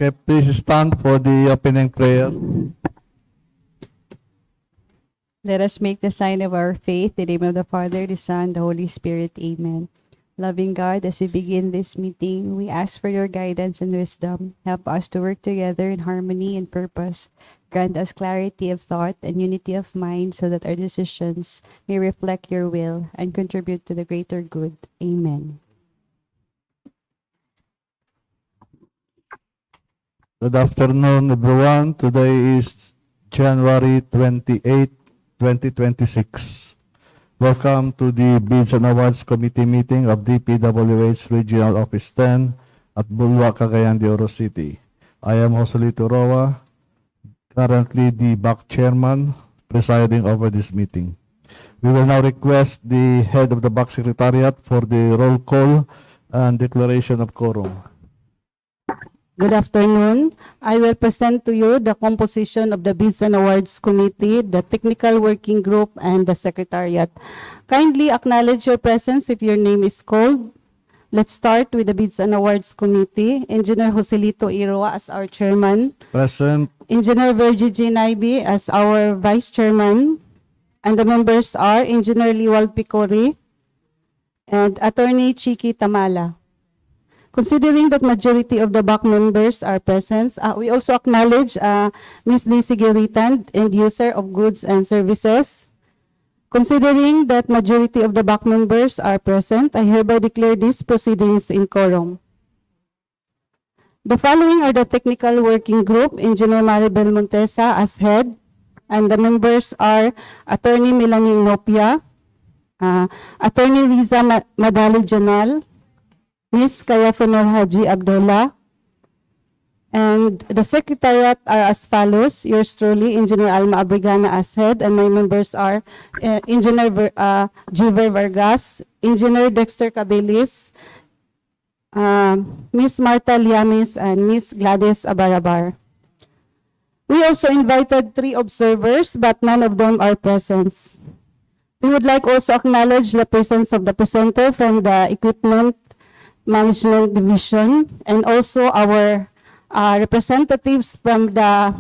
Okay, please stand for the opening prayer. Let us make the sign of our faith, in the name of the Father, the Son, the Holy Spirit. Amen. Loving God, as we begin this meeting, we ask for your guidance and wisdom. Help us to work together in harmony and purpose. Grant us clarity of thought and unity of mind so that our decisions may reflect your will and contribute to the greater good. Amen. Good afternoon, everyone. Today is January 28, 2026. Welcome to the Bids and Awards Committee meeting of DPWH Regional Office 10 at Bulwa, Cagayan de Oro City. I am Joselito Roa, currently the BAC chairman, presiding over this meeting. We will now request the head of the BAC Secretariat for the roll call and declaration of quorum. Good afternoon. I will present to you the composition of the Bids and Awards Committee, the Technical Working Group, and the Secretariat. Kindly acknowledge your presence if your name is called. Let's start with the Bids and Awards Committee. Engineer Joselito Iroa as our chairman. Present. Engineer Virgie G. Naibi as our vice chairman. And the members are Engineer Liwal Picori and Attorney Chiki Tamala. Considering that majority of the BAC members are present, we also acknowledge Ms. Lizzie Giritan, end user of goods and services. Considering that majority of the BAC members are present, I hereby declare these proceedings in quorum. The following are the Technical Working Group, Engineer Maribel Montesa as head, and the members are Attorney Melanie Inopia, Attorney Riza Madali Janal, Ms. Kayafanor Haji Abdullah, and the secretariat are as follows. Yours truly, Engineer Alma Abrigana as head, and my members are Engineer Jiver Vargas, Engineer Dexter Cabelis, Ms. Marta Liamis, and Ms. Gladys Abarabar. We also invited 3 observers, but none of them are present. We would like also acknowledge the presence of the presenter from the Equipment Management Division, and also our representatives from the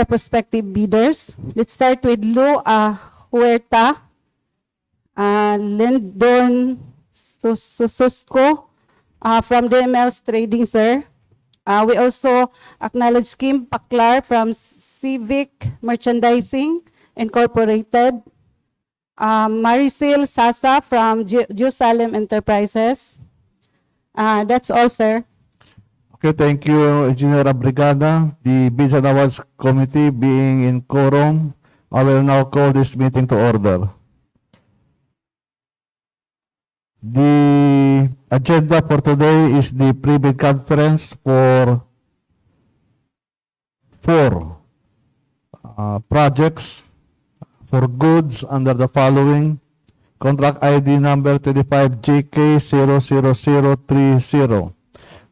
prospective bidders. Let's start with Lou Huerta, Lendon Susco from DML's Trading, sir. We also acknowledge Kim Paklar from Civic Merchandising Incorporated. Maricel Sasa from Jerusalem Enterprises. That's all, sir. Okay, thank you, Engineer Abrigada. The Bids and Awards Committee being in quorum, I will now call this meeting to order. The agenda for today is the pre-bid conference for 4 projects for goods under the following: contract ID number 25JK00030,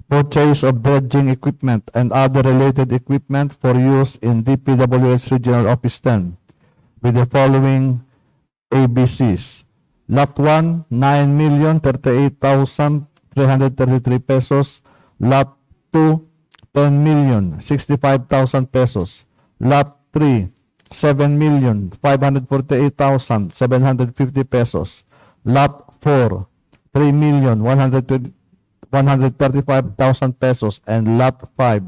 purchase of dredging equipment and other related equipment for use in DPWH Regional Office 10 with the following ABCs. Lot 1, 9,038,333 pesos. Lot 2, 10,065,000 pesos. Lot 3, 7,548,750 pesos. Lot 4, 3,135,000 pesos. And Lot 5,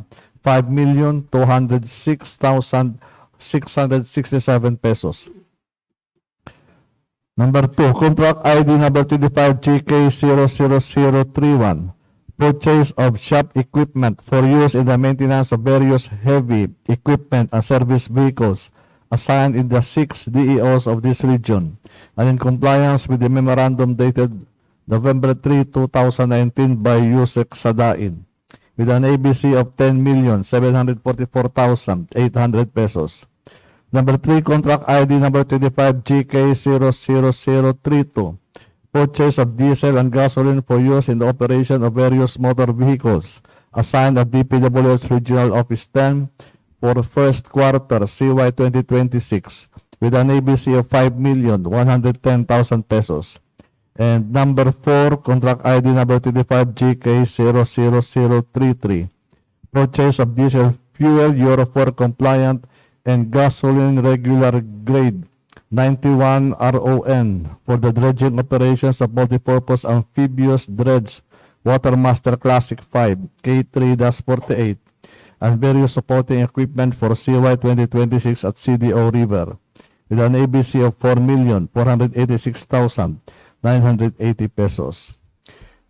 5,206,667 pesos. Number 2, contract ID number 25JK00031, purchase of shop equipment for use in the maintenance of various heavy equipment and service vehicles assigned in the 6 DEOs of this region, and in compliance with the memorandum dated November 3, 2019 by Yusek Sadain, with an ABC of 10,744,800 pesos. Number 3, contract ID number 25JK00032, purchase of diesel and gasoline for use in the operation of various motor vehicles assigned at DPWH Regional Office 10 for the first quarter CY 2026 with an ABC of 5,110,000 pesos. And number 4, contract ID number 25GK00033. Purchase of diesel fuel Euro 4 compliant and gasoline regular grade 91 RON for the dredging operations of multipurpose amphibious dredge Watermaster Classic 5 K3-48 and various supporting equipment for CY 2026 at CDO River with an ABC of 4,486,980 pesos.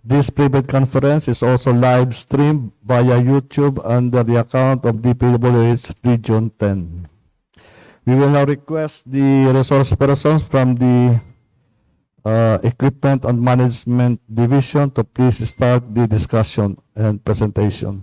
This private conference is also live streamed via YouTube under the account of DPWH Region 10. We will now request the resource persons from the Equipment and Management Division to please start the discussion and presentation.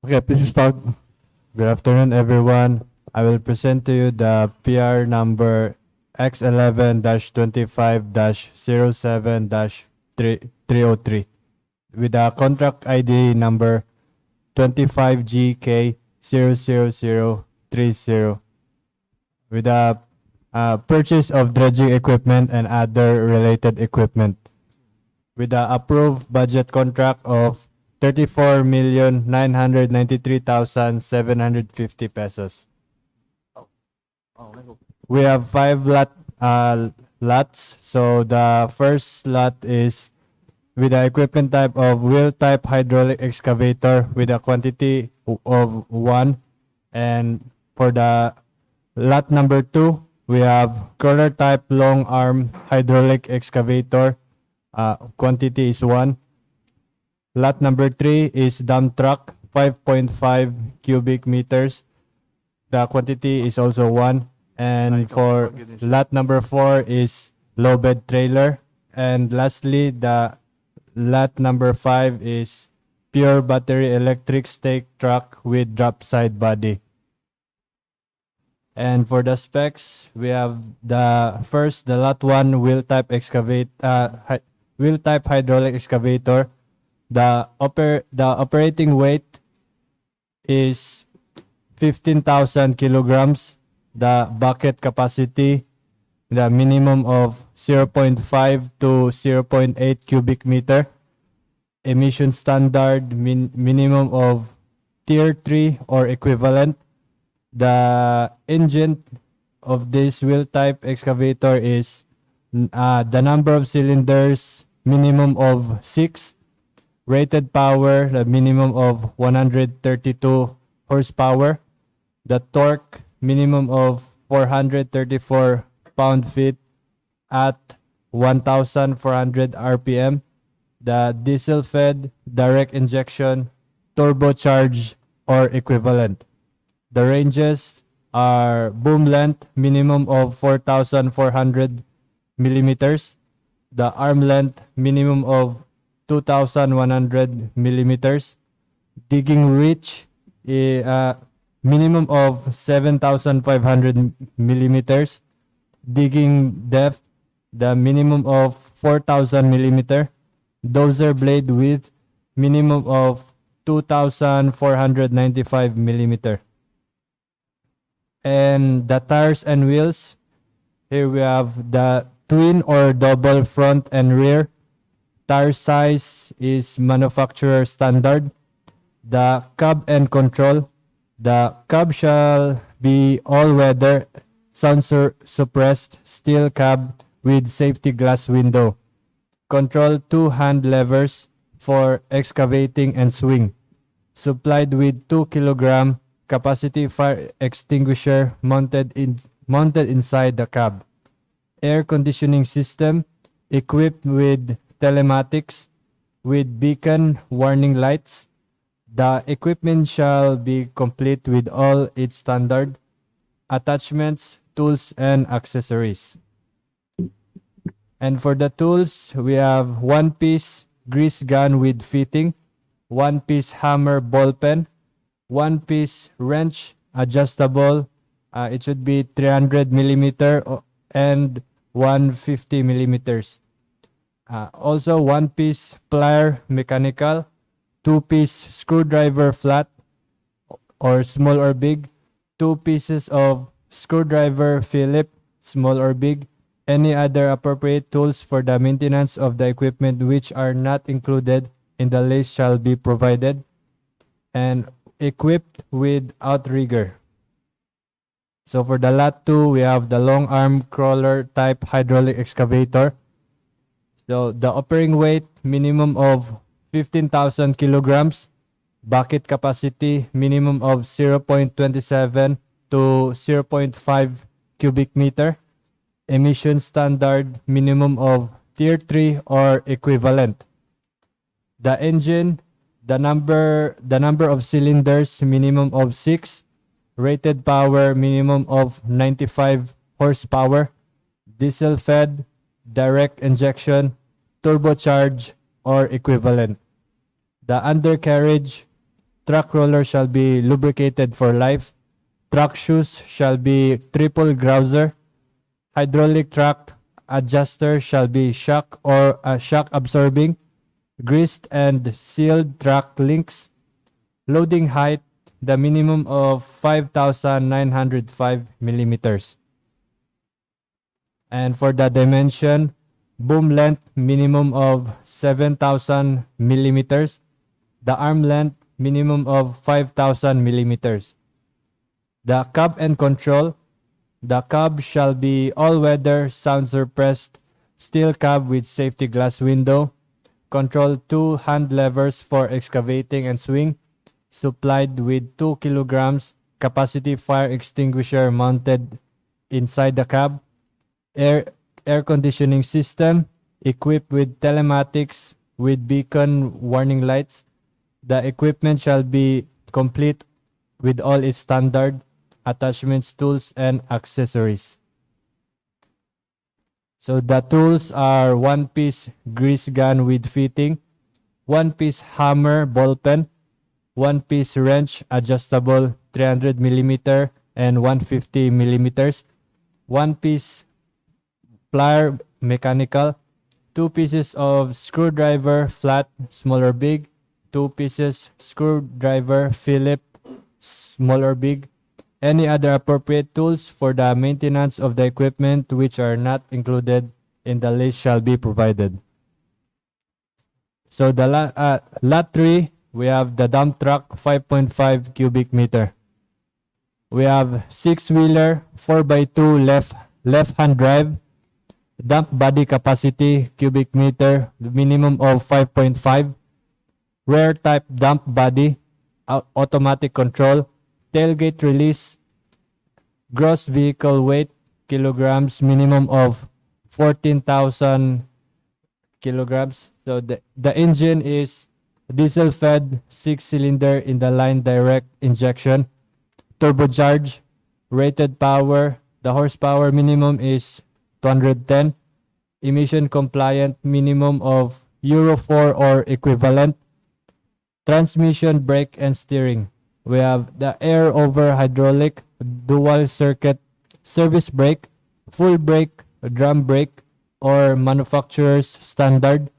Okay, please start. Good afternoon, everyone. I will present to you the PR number X11-25-07-303 with a contract ID number 25GK00030 with a purchase of dredging equipment and other related equipment with the approved budget contract of 34,993,750 pesos. We have 5 lots. So the first lot is with the equipment type of wheel type hydraulic excavator with a quantity of 1. And for the lot number 2, we have crawler type long arm hydraulic excavator. Quantity is 1. Lot number 3 is dump truck, 5.5 cubic meters. The quantity is also 1. And for lot number 4 is low bed trailer. And lastly, the lot number 5 is pure battery electric stake truck with drop side body. And for the specs, we have the lot 1 wheel type hydraulic excavator. The operating weight is 15,000 kilograms. The bucket capacity, the minimum of 0.5 to 0.8 cubic meter. Emission standard, minimum of tier 3 or equivalent. The engine of this wheel type excavator is the number of cylinders, minimum of 6. Rated power, the minimum of 132 horsepower. The torque, minimum of 434 pound-feet at 1,400 RPM. The diesel-fed, direct injection, turbocharged, or equivalent. The ranges are boom length, minimum of 4,400 millimeters. The arm length, minimum of 2,100 millimeters. Digging reach, minimum of 7,500 millimeters. Digging depth, the minimum of 4,000 millimeter. Dozer blade width, minimum of 2,495 millimeter. And the tires and wheels, here we have the twin or double front and rear. Tire size is manufacturer standard. The cab and control. The cab shall be all-weather, sound suppressed steel cab with safety glass window. Control 2 hand levers for excavating and swing. Supplied with 2 kilogram capacity fire extinguisher mounted inside the cab. Air conditioning system equipped with telematics with beacon warning lights. The equipment shall be complete with all its standard attachments, tools, and accessories. And for the tools, we have 1-piece grease gun with fitting, 1-piece hammer ball pen, 1-piece wrench adjustable. It should be 300 millimeter and 150 millimeters. Also 1-piece plier mechanical, 2-piece screwdriver flat or small or big, 2 pieces of screwdriver Philip, small or big, any other appropriate tools for the maintenance of the equipment which are not included in the list shall be provided, and equipped with outrigger. So for the lot 2, we have the long arm crawler type hydraulic excavator. So the operating weight minimum of 15,000 kilograms, bucket capacity minimum of 0.27 to 0.5 cubic meter, emission standard minimum of tier 3 or equivalent. The engine, the number of cylinders minimum of 6, rated power minimum of 95 horsepower, diesel fed, direct injection, turbocharged or equivalent. The undercarriage truck roller shall be lubricated for life. Truck shoes shall be triple grouser. Hydraulic track adjuster shall be shock absorbing, greased and sealed track links. Loading height, the minimum of 5,905 millimeters. And for the dimension, boom length minimum of 7,000 millimeters. The arm length minimum of 5,000 millimeters. The cab and control, the cab shall be all-weather sound suppressed steel cab with safety glass window. Control 2 hand levers for excavating and swing. Supplied with 2 kilograms capacity fire extinguisher mounted inside the cab. Air conditioning system equipped with telematics with beacon warning lights. The equipment shall be complete with all its standard attachments, tools, and accessories. So the tools are 1-piece grease gun with fitting, 1-piece hammer ball pen, 1-piece wrench adjustable 300 millimeter and 150 millimeters, 1-piece plier mechanical, 2 pieces of screwdriver flat, small or big, 2 pieces screwdriver Philip, small or big, any other appropriate tools for the maintenance of the equipment which are not included in the list shall be provided. So the lot 3, we have the dump truck 5.5 cubic meter. We have 6-wheeler 4x2 left-hand drive, dump body capacity cubic meter, minimum of 5.5, rear type dump body, automatic control, tailgate release, gross vehicle weight kilograms, minimum of 14,000 kilograms. So the engine is diesel fed 6-cylinder in the line direct injection, turbocharged, rated power, the horsepower minimum is 210, emission compliant minimum of Euro 4 or equivalent, transmission, brake, and steering. We have the air over hydraulic, dual circuit, service brake, full brake, drum brake, or manufacturer's standard,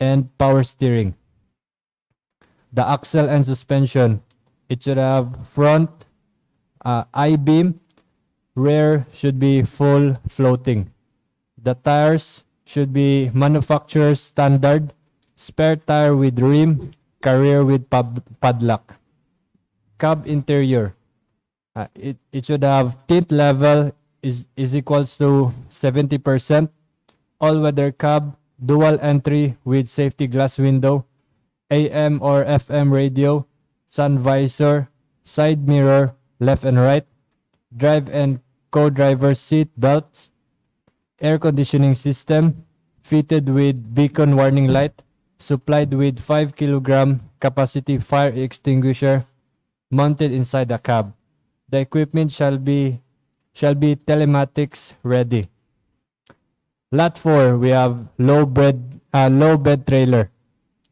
and power steering. The axle and suspension, it should have front I-beam, rear should be full floating. The tires should be manufacturer's standard, spare tire with rim, carrier with padlock. Cab interior, it should have tint level is equals to 70%, all-weather cab, dual entry with safety glass window, AM or FM radio, sun visor, side mirror, left and right, drive and co-driver seat belts, air conditioning system, fitted with beacon warning light, supplied with 5 kilogram capacity fire extinguisher mounted inside the cab. The equipment shall be telematics ready. Lot 4, we have low bed trailer.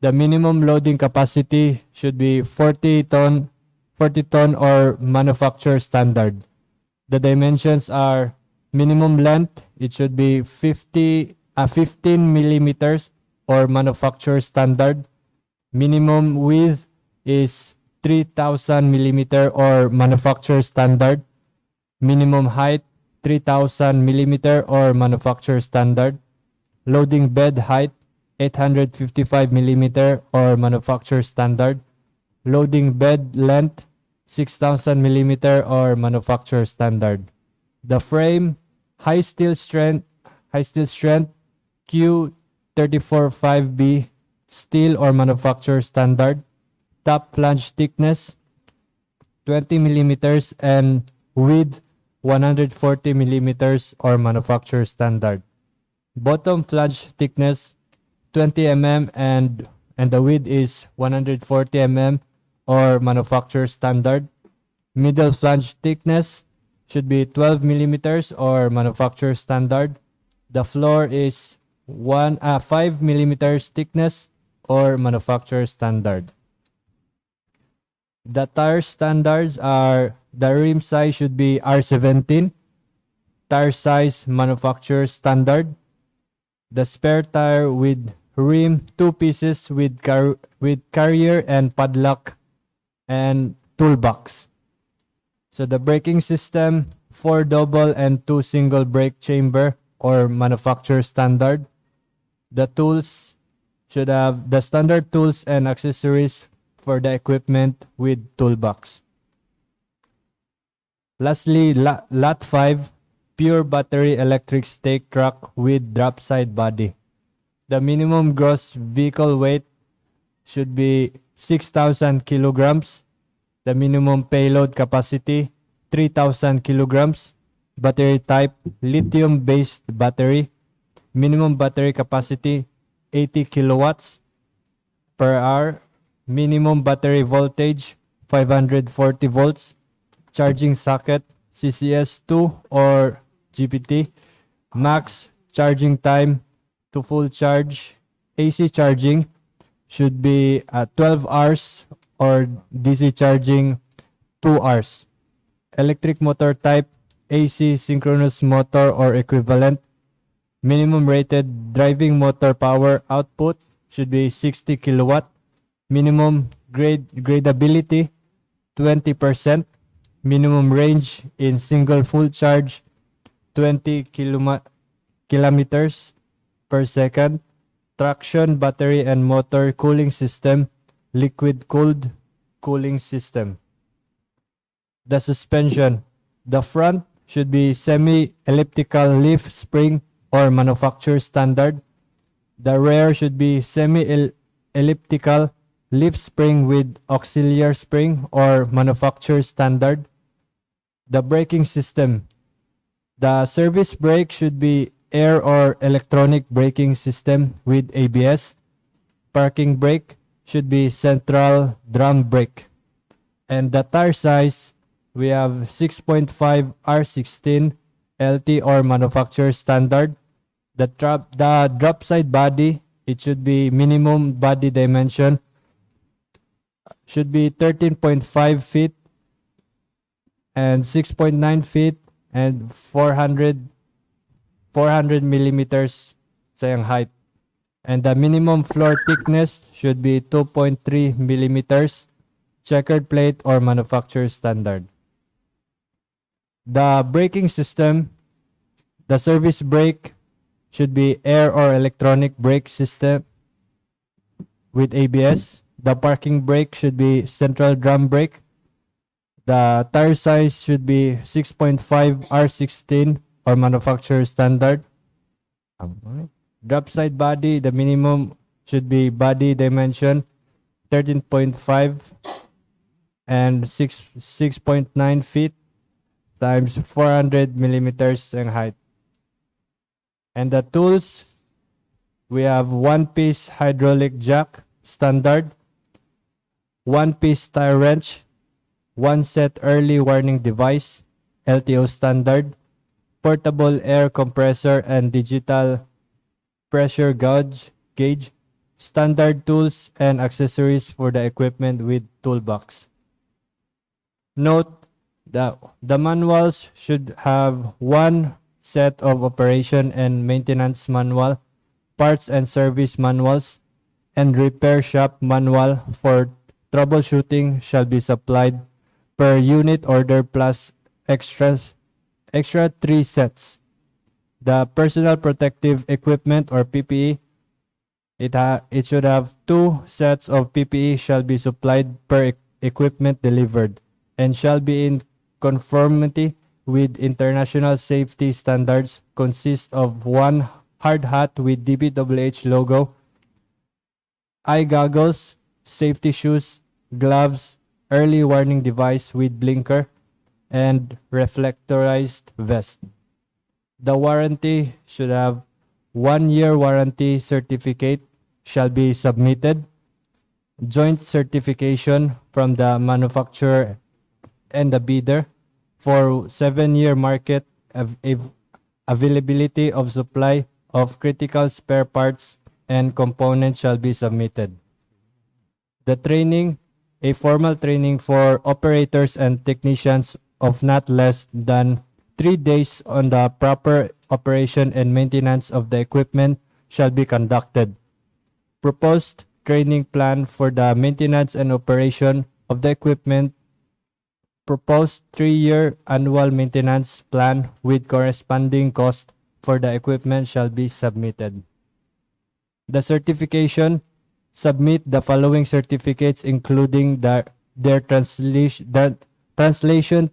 The minimum loading capacity should be 40 ton or manufacturer standard. The dimensions are minimum length, it should be 15 millimeters or manufacturer standard. Minimum width is 3,000 millimeter or manufacturer standard. Minimum height 3,000 millimeter or manufacturer standard. Loading bed height 855 millimeter or manufacturer standard. Loading bed length 6,000 millimeter or manufacturer standard. The frame high steel strength Q345B steel or manufacturer standard. Top flange thickness 20 millimeters and width 140 millimeters or manufacturer standard. Bottom flange thickness 20 mm and the width is 140 mm or manufacturer standard. Middle flange thickness should be 12 millimeters or manufacturer standard. The floor is 5 millimeters thickness or manufacturer standard. The tire standards are the rim size should be R17, tire size manufacturer standard. The spare tire with rim 2 pieces with carrier and padlock and toolbox. So the braking system 4 double and 2 single brake chamber or manufacturer standard. The tools should have the standard tools and accessories for the equipment with toolbox. Lastly, lot 5, pure battery electric stake truck with drop side body. The minimum gross vehicle weight should be 6,000 kilograms. The minimum payload capacity 3,000 kilograms. Battery type lithium based battery. Minimum battery capacity 80 kilowatts per hour. Minimum battery voltage 540 volts. Charging socket CCS2 or GPT. Max charging time to full charge AC charging should be 12 hours or DC charging 2 hours. Electric motor type AC synchronous motor or equivalent. Minimum rated driving motor power output should be 60 kilowatt. Minimum gradability 20%. Minimum range in single full charge 20 kilometers per second. Traction battery and motor cooling system liquid cooled cooling system. The suspension, the front should be semi-elliptical leaf spring or manufacturer standard. The rear should be semi-elliptical leaf spring with auxiliary spring or manufacturer standard. The braking system, the service brake should be air or electronic braking system with ABS. Parking brake should be central drum brake. And the tire size, we have 6.5 R16 LT or manufacturer standard. The drop side body, it should be minimum body dimension should be 13.5 feet and 6.9 feet and 400 millimeters sa yung height. And the minimum floor thickness should be 2.3 millimeters, checkered plate or manufacturer standard. The braking system, the service brake should be air or electronic brake system with ABS. The parking brake should be central drum brake. The tire size should be 6.5 R16 or manufacturer standard. Drop side body, the minimum should be body dimension 13.5 and 6.9 feet times 400 millimeters in height. And the tools, we have one-piece hydraulic jack, standard, one-piece tire wrench, one set early warning device, LTO standard, portable air compressor and digital pressure gauge, standard tools and accessories for the equipment with toolbox. Note that the manuals should have one set of operation and maintenance manual, parts and service manuals, and repair shop manual for troubleshooting shall be supplied per unit order plus extra 3 sets. The personal protective equipment or PPE, it should have 2 sets of PPE shall be supplied per equipment delivered and shall be in conformity with international safety standards, consist of 1 hard hat with DPWH logo, eye goggles, safety shoes, gloves, early warning device with blinker, and reflectorized vest. The warranty should have 1-year warranty certificate shall be submitted, joint certification from the manufacturer and the bidder for 7-year market availability of supply of critical spare parts and components shall be submitted. The training, a formal training for operators and technicians of not less than 3 days on the proper operation and maintenance of the equipment shall be conducted. Proposed training plan for the maintenance and operation of the equipment. Proposed 3-year annual maintenance plan with corresponding cost for the equipment shall be submitted. The certification, submit the following certificates including their translation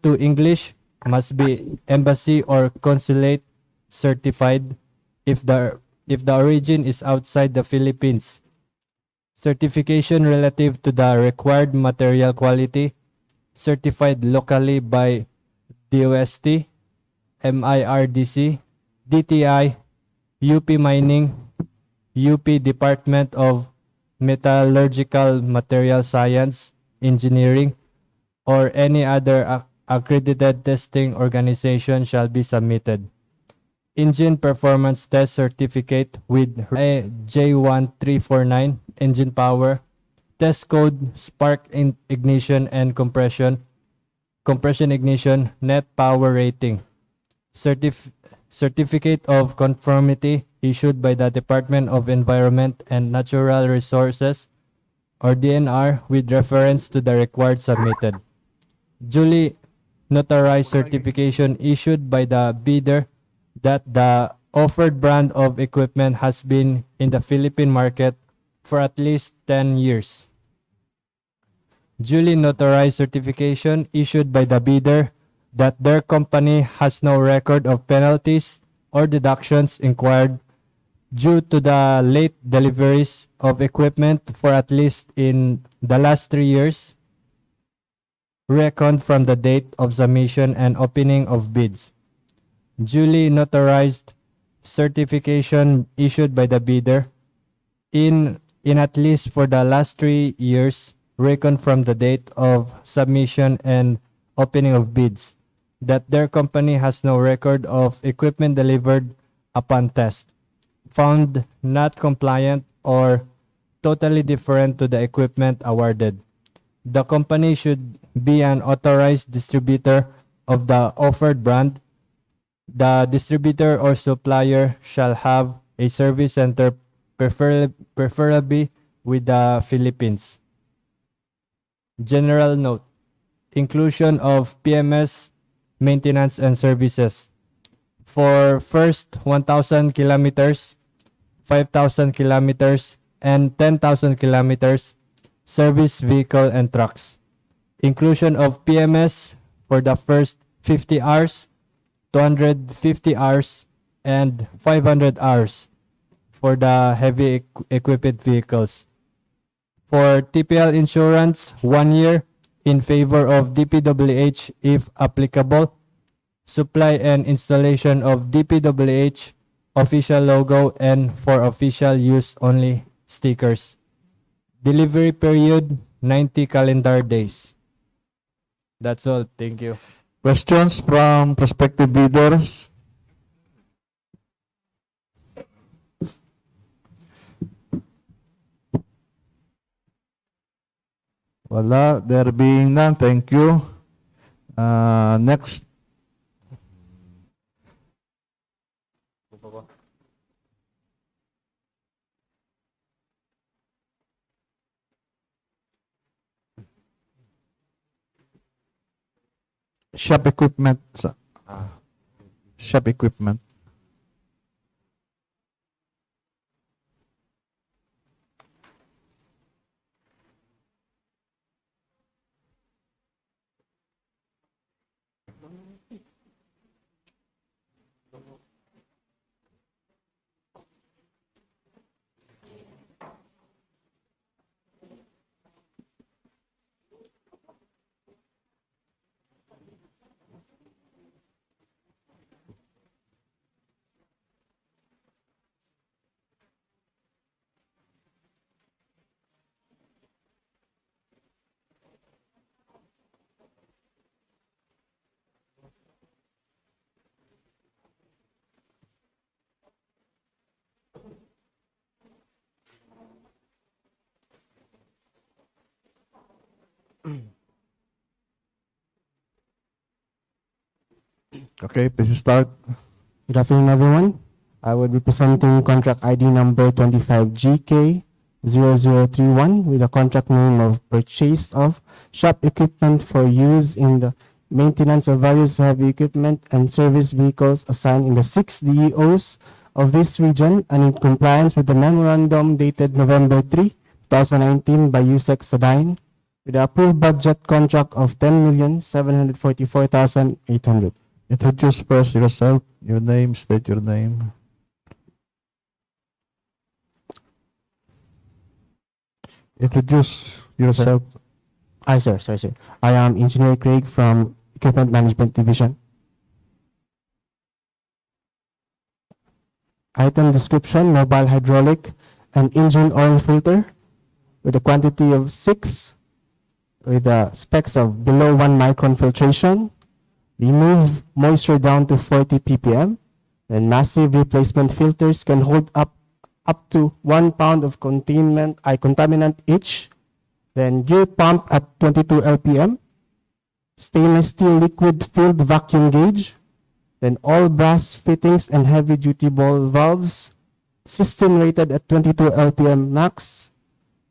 to English, must be embassy or consulate certified if the origin is outside the Philippines. Certification relative to the required material quality, certified locally by DOST, MIRDC, DTI, UP Mining, UP Department of Metallurgical Material Science, Engineering, or any other accredited testing organization shall be submitted. Engine Performance Test Certificate with J1349, engine power, test code, spark ignition and compression ignition, net power rating. Certificate of conformity issued by the Department of Environment and Natural Resources or DNR with reference to the required submitted. Duly notarized certification issued by the bidder that the offered brand of equipment has been in the Philippine market for at least 10 years. Duly notarized certification issued by the bidder that their company has no record of penalties or deductions incurred due to the late deliveries of equipment for at least in the last 3 years, reckoned from the date of submission and opening of bids. Duly notarized certification issued by the bidder in at least for the last 3 years, reckoned from the date of submission and opening of bids, that their company has no record of equipment delivered upon test, found not compliant or totally different to the equipment awarded. The company should be an authorized distributor of the offered brand. The distributor or supplier shall have a service center preferably with the Philippines. General note, inclusion of PMS maintenance and services. For first 1,000 kilometers, 5,000 kilometers, and 10,000 kilometers, service vehicle and trucks. Inclusion of PMS for the first 50 hours, 250 hours, and 500 hours for the heavy equipped vehicles. For TPL insurance, 1 year in favor of DPWH if applicable. Supply and installation of DPWH official logo and for official use only stickers. Delivery period 90 calendar days. That's all. Thank you. Questions from prospective bidders? Wala. There being none, thank you. Next. Shop equipment. Shop equipment. Okay, please start. Good afternoon, everyone. I will be presenting contract ID number 25GK0031 with a contract name of purchase of shop equipment for use in the maintenance of various heavy equipment and service vehicles assigned in the 6 DEOs of this region and in compliance with the memorandum dated November 3, 2019 by USEC Sadine with the approved budget contract of 10,744,800. Introduce first yourself, your name, state your name. Introduce yourself. Sorry, sir. I am Engineer Craig from Equipment Management Division. Item description, mobile hydraulic and engine oil filter with a quantity of 6 with the specs of below 1 micron filtration. Remove moisture down to 40 ppm. Then massive replacement filters can hold up to 1 pound of contaminant each. Then gear pump at 22 LPM. Stainless steel liquid filled vacuum gauge. Then all brass fittings and heavy duty ball valves. System rated at 22 LPM max.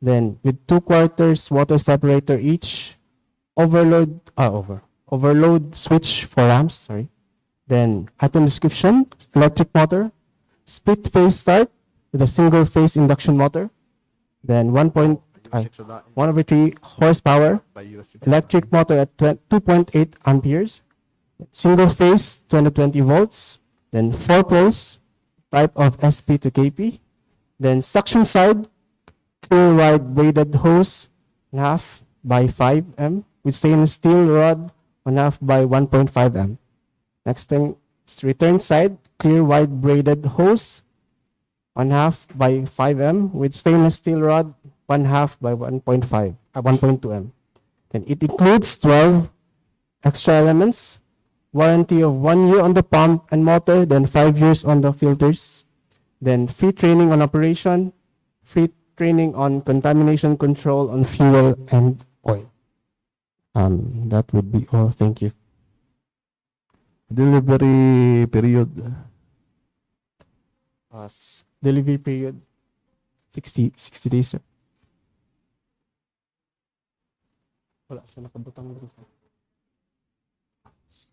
Then with 2/4 water separator each. Overload switch for ramps, Then item description, electric motor, split phase start with a single phase induction motor. Then 1/3 horsepower, electric motor at 2.8 amperes, single phase 220 volts, then 4 poles, type of SP to KP, then suction side, clear wide braided hose, 1/2 by 5 m with stainless steel rod, 1/2 by 1.5 m. Next thing is return side, clear wide braided hose, 1/2 by 5 m with stainless steel rod, 1/2 by 1.2 m. Then it includes 12 extra elements, warranty of 1 year on the pump and motor, then 5 years on the filters, then free training on operation, free training on contamination control on fuel and oil. That would be all. Thank you. Delivery period. Delivery period 60 days, sir. Wala siya nakabutang dito, sir.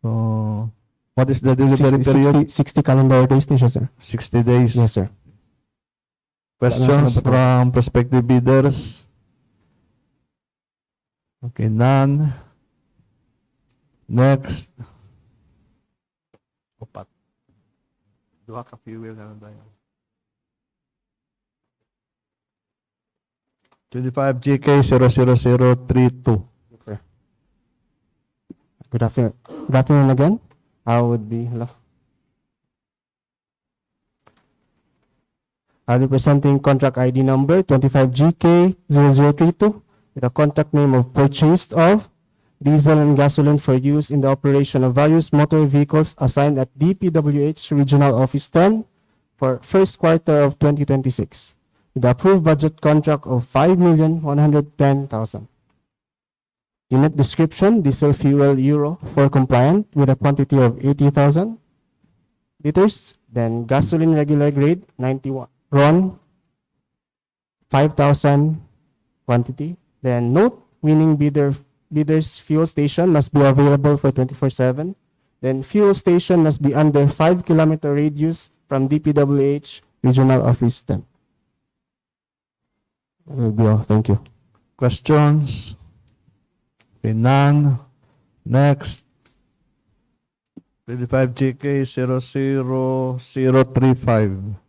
So, what is the delivery period? 60 calendar days na siya, sir. 60 days. Yes, sir. Questions from prospective bidders? Okay, none. Next. Opat. Duha ka fuel na tayo. 25 GK 00032. Good afternoon. Good afternoon again. Hello. I'll be presenting contract ID number 25GK0032 with a contact name of purchased of diesel and gasoline for use in the operation of various motor vehicles assigned at DPWH Regional Office 10 for first quarter of 2026 with the approved budget contract of 5,110,000. Unit description, diesel fuel Euro 4 compliant with a quantity of 80,000 liters. Then gasoline regular grade 91 RON 5,000 quantity. Then note, winning bidder's fuel station must be available for 24/7. Then fuel station must be under 5-kilometer radius from DPWH Regional Office 10. That will be all. Thank you. Questions? Okay, none. Next. 25 GK 00035.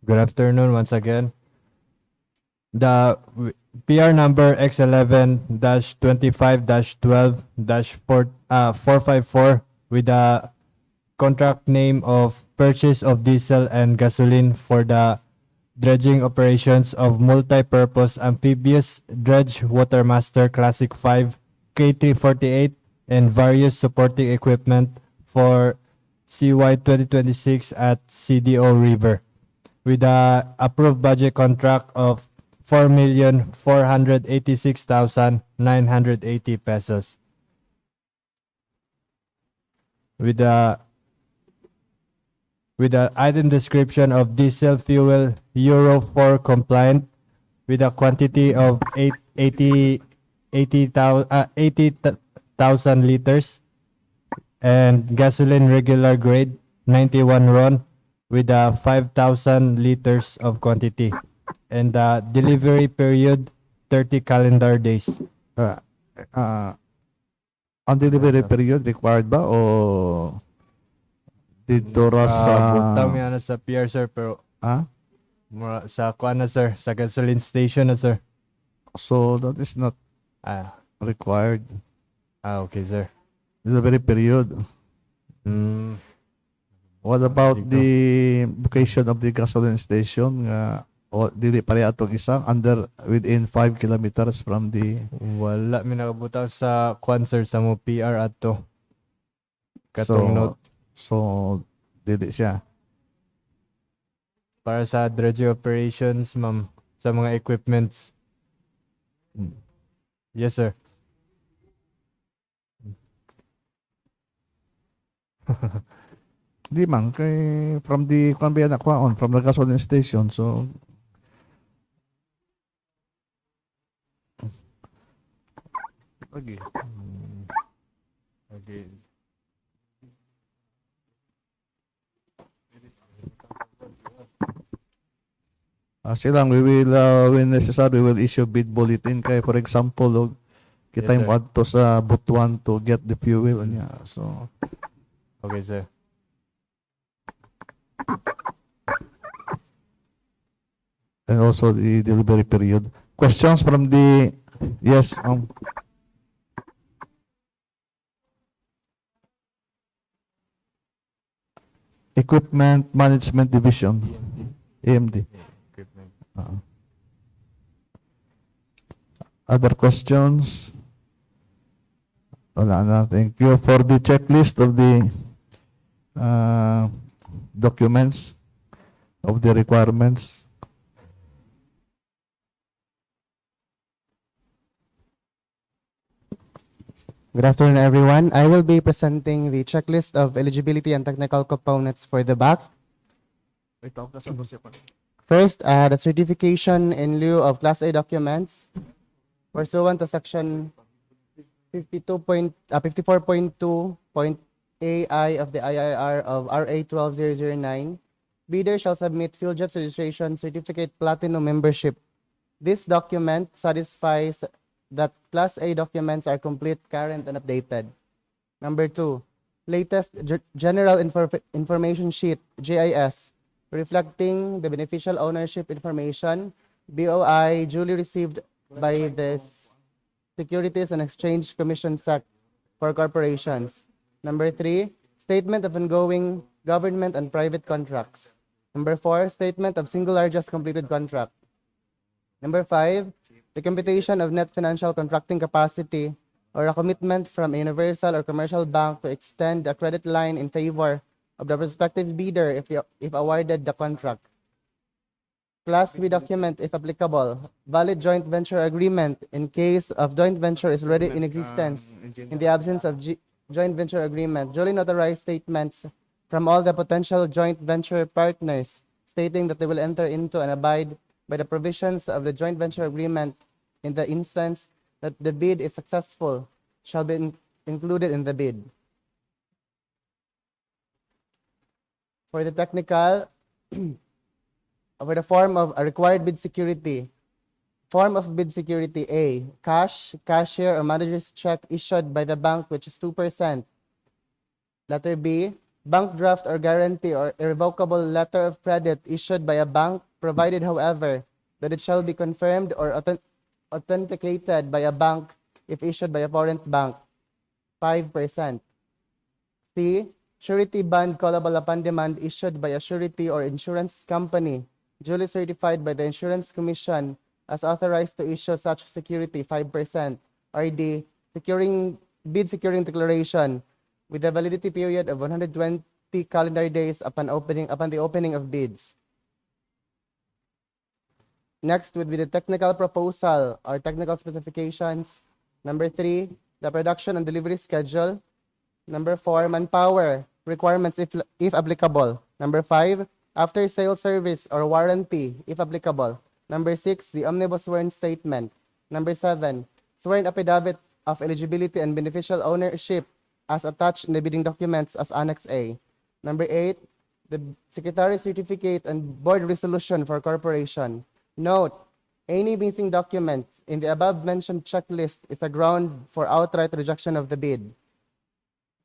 Good afternoon once again. The PR number X11-25-12-454 with the contract name of purchase of diesel and gasoline for the dredging operations of multi-purpose amphibious dredge Watermaster Classic 5 K348 and various supporting equipment for CY 2026 at CDO River with the approved budget contract of 4,486,980 pesos. With the item description of diesel fuel Euro 4 compliant with a quantity of 80,000 liters and gasoline regular grade 91 RON with 5,000 liters of quantity and the delivery period 30 calendar days. Ang delivery period required ba o dito ra sa Butang mi ana sa PR sir pero sa kuan na sir, sa gasoline station na sir. So that is not required. Okay sir. Delivery period. What about the location of the gasoline station? O dili pareha atong isa within 5 kilometers from the Wala mi nakabutaw sa kuan sir sa mo PR ato. Katong note so dili siya. para sa dredging operations ma'am sa mga equipments. Yes sir. Di man kay from the conveyor na kuhaon from the gasoline station, so okay. Okay. Silang we will when necessary we will issue bid bulletin kay for example kita Yes, yung sir. adto sa Butuan to get the fuel niya. So Okay sir. and also the delivery period. Questions from the yes, Equipment Management Division, AMD. Equipment. Other questions? Wala na. Thank you for the checklist of the documents of the requirements. Good afternoon, everyone. I will be presenting the checklist of eligibility and technical components for the back. First, the certification in lieu of Class A documents pursuant to Section 54.2.ai of the IIR of RA 12009. Bidder shall submit PhilJets registration certificate platinum membership. This document satisfies that Class A documents are complete, current, and updated. Number 2, latest general information sheet, GIS, reflecting the beneficial ownership information, BOI, duly received by the Securities and Exchange Commission SEC for corporations. Number 3, statement of ongoing government and private contracts. Number 4, statement of single largest completed contract. Number 5, the computation of net financial contracting capacity or a commitment from a universal or commercial bank to extend a credit line in favor of the prospective bidder if awarded the contract. Class B document, if applicable. Valid joint venture agreement in case of joint venture is already in existence. In the absence of joint venture agreement, duly notarized statements from all the potential joint venture partners stating that they will enter into and abide by the provisions of the joint venture agreement in the instance that the bid is successful shall be included in the bid. For the technical, for the form of a required bid security, form of bid security A, cash, cashier, or manager's check issued by the bank which is 2%. Letter B, bank draft or guarantee or irrevocable letter of credit issued by a bank, provided, however, that it shall be confirmed or authenticated by a bank if issued by a foreign bank, 5%. C, surety bond callable upon demand issued by a surety or insurance company, duly certified by the Insurance Commission as authorized to issue such security, 5%. Or D, bid securing declaration with a validity period of 120 calendar days upon the opening of bids. Next would be the technical proposal or technical specifications. Number 3, the production and delivery schedule. Number 4, manpower requirements if applicable. Number 5, after sale service or warranty if applicable. Number 6, the omnibus sworn statement. Number 7, sworn affidavit of eligibility and beneficial ownership as attached in the bidding documents as Annex A. Number 8, the Secretary Certificate and Board Resolution for Corporation. Note, any missing document in the above-mentioned checklist is a ground for outright rejection of the bid.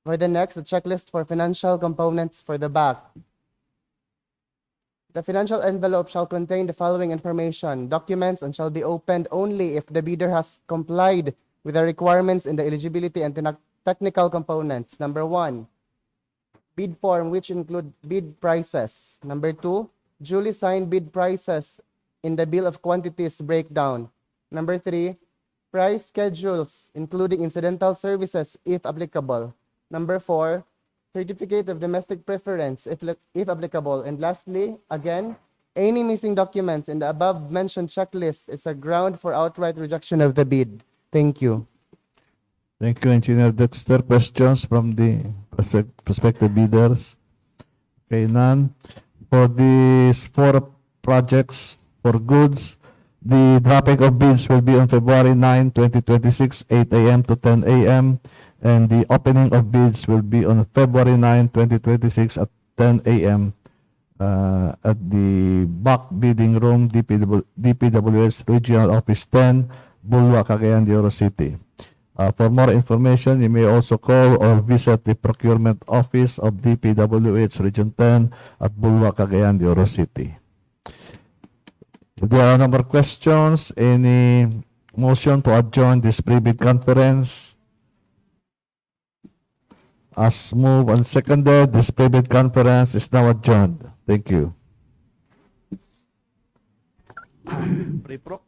For the next, the checklist for financial components for the back. The financial envelope shall contain the following information, documents, and shall be opened only if the bidder has complied with the requirements in the eligibility and technical components. Number 1, bid form, which include bid prices. Number 2, duly signed bid prices in the bill of quantities breakdown. Number 3, price schedules, including incidental services, if applicable. Number 4, certificate of domestic preference, if applicable. And lastly, again, any missing documents in the above-mentioned checklist is a ground for outright rejection of the bid. Thank you. Thank you, Engineer Dexter. Questions from the prospective bidders? Okay, none. For these 4 projects for goods, the dropping of bids will be on February 9, 2026, 8 a.m. to 10 a.m. And the opening of bids will be on February 9, 2026 at 10 a.m. At the back bidding room, DPWH Regional Office 10, Bulwa, Cagayan de Oro City. For more information, you may also call or visit the procurement office of DPWH Region 10 at Bulwa, Cagayan de Oro City. If there are no more questions, any motion to adjourn this pre-bid conference? As moved and seconded, this pre-bid conference is now adjourned. Thank you. Pre-pro?